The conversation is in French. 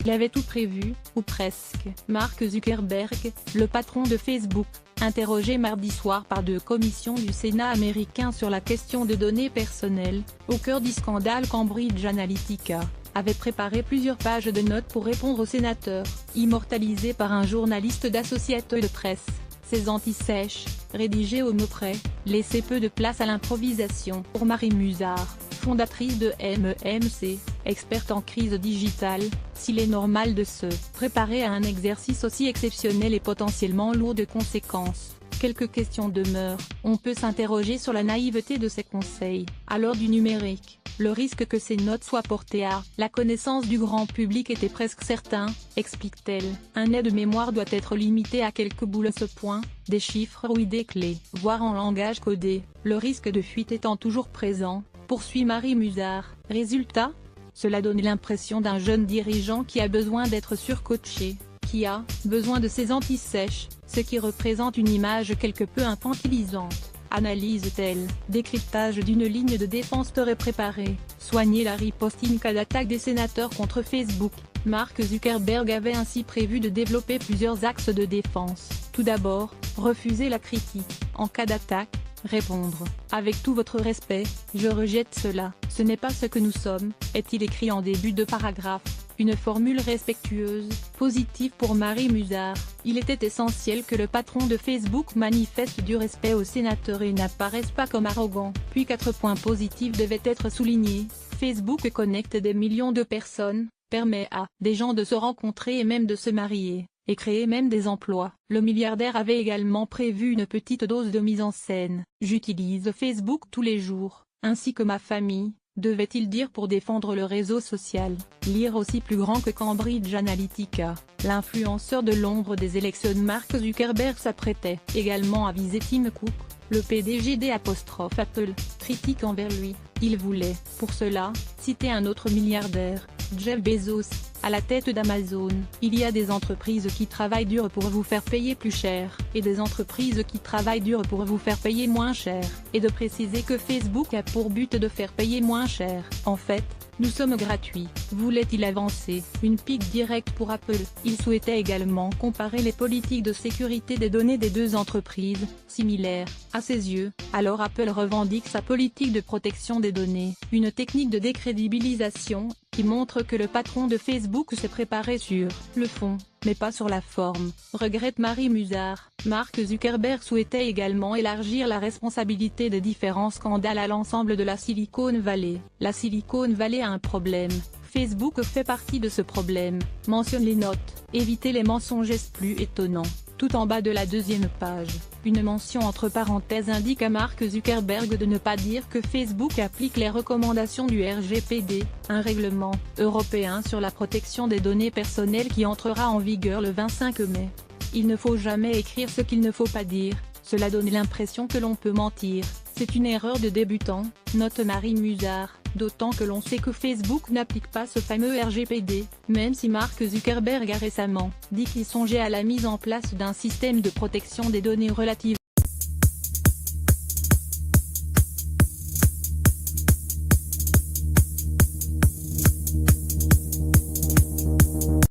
Il avait tout prévu, ou presque. Mark Zuckerberg, le patron de Facebook, interrogé mardi soir par deux commissions du Sénat américain sur la question des données personnelles, au cœur du scandale Cambridge Analytica, avait préparé plusieurs pages de notes pour répondre aux sénateurs, immortalisées par un journaliste d'Associated Press. Ces anti-sèches, rédigées au mot près, laissaient peu de place à l'improvisation. Pour Marie Musard, fondatrice de MEMC, experte en crise digitale, s'il est normal de se préparer à un exercice aussi exceptionnel et potentiellement lourd de conséquences, quelques questions demeurent. On peut s'interroger sur la naïveté de ces conseils. À l'heure du numérique, le risque que ces notes soient portées à la connaissance du grand public était presque certain, explique-t-elle. Un aide-mémoire doit être limité à quelques bullet points, des chiffres ou idées clés, voire en langage codé, le risque de fuite étant toujours présent, poursuit Marie Musard. Résultat ? Cela donne l'impression d'un jeune dirigeant qui a besoin d'être surcoaché, qui a besoin de ses anti-sèches, ce qui représente une image quelque peu infantilisante. Analyse-t-elle, décryptage d'une ligne de défense t'aurait préparé, soigner la riposte in cas d'attaque des sénateurs contre Facebook. Mark Zuckerberg avait ainsi prévu de développer plusieurs axes de défense. Tout d'abord, refuser la critique. En cas d'attaque, répondre « Avec tout votre respect, je rejette cela, ce n'est pas ce que nous sommes », est-il écrit en début de paragraphe. Une formule respectueuse, positive pour Marie Musard. Il était essentiel que le patron de Facebook manifeste du respect aux sénateurs et n'apparaisse pas comme arrogant. Puis 4 points positifs devaient être soulignés. Facebook connecte des millions de personnes, permet à des gens de se rencontrer et même de se marier, et créer même des emplois. Le milliardaire avait également prévu une petite dose de mise en scène. J'utilise Facebook tous les jours, ainsi que ma famille, devait-il dire pour défendre le réseau social. Lire aussi plus grand que Cambridge Analytica. L'influenceur de l'ombre des élections Mark Zuckerberg s'apprêtait également à viser Tim Cook, le PDG d'Apple, critique envers lui. Il voulait, pour cela, citer un autre milliardaire, Jeff Bezos, à la tête d'Amazon. Il y a des entreprises qui travaillent dur pour vous faire payer plus cher, et des entreprises qui travaillent dur pour vous faire payer moins cher, et de préciser que Facebook a pour but de faire payer moins cher. En fait, nous sommes gratuits, voulait-il avancer. Une pique directe pour Apple. Il souhaitait également comparer les politiques de sécurité des données des deux entreprises, similaires, à ses yeux. Alors Apple revendique sa politique de protection des données, une technique de décrédibilisation, qui montre que le patron de Facebook s'est préparé sur le fond, mais pas sur la forme, regrette Marie Musard. Mark Zuckerberg souhaitait également élargir la responsabilité des différents scandales à l'ensemble de la Silicon Valley. La Silicon Valley a un problème. Facebook fait partie de ce problème, mentionne les notes. Éviter les mensonges plus étonnant. Tout en bas de la deuxième page, une mention entre parenthèses indique à Mark Zuckerberg de ne pas dire que Facebook applique les recommandations du RGPD, un règlement européen sur la protection des données personnelles qui entrera en vigueur le 25 mai. Il ne faut jamais écrire ce qu'il ne faut pas dire, cela donne l'impression que l'on peut mentir, c'est une erreur de débutant, note Marie Musard. D'autant que l'on sait que Facebook n'applique pas ce fameux RGPD, même si Mark Zuckerberg a récemment dit qu'il songeait à la mise en place d'un système de protection des données relatives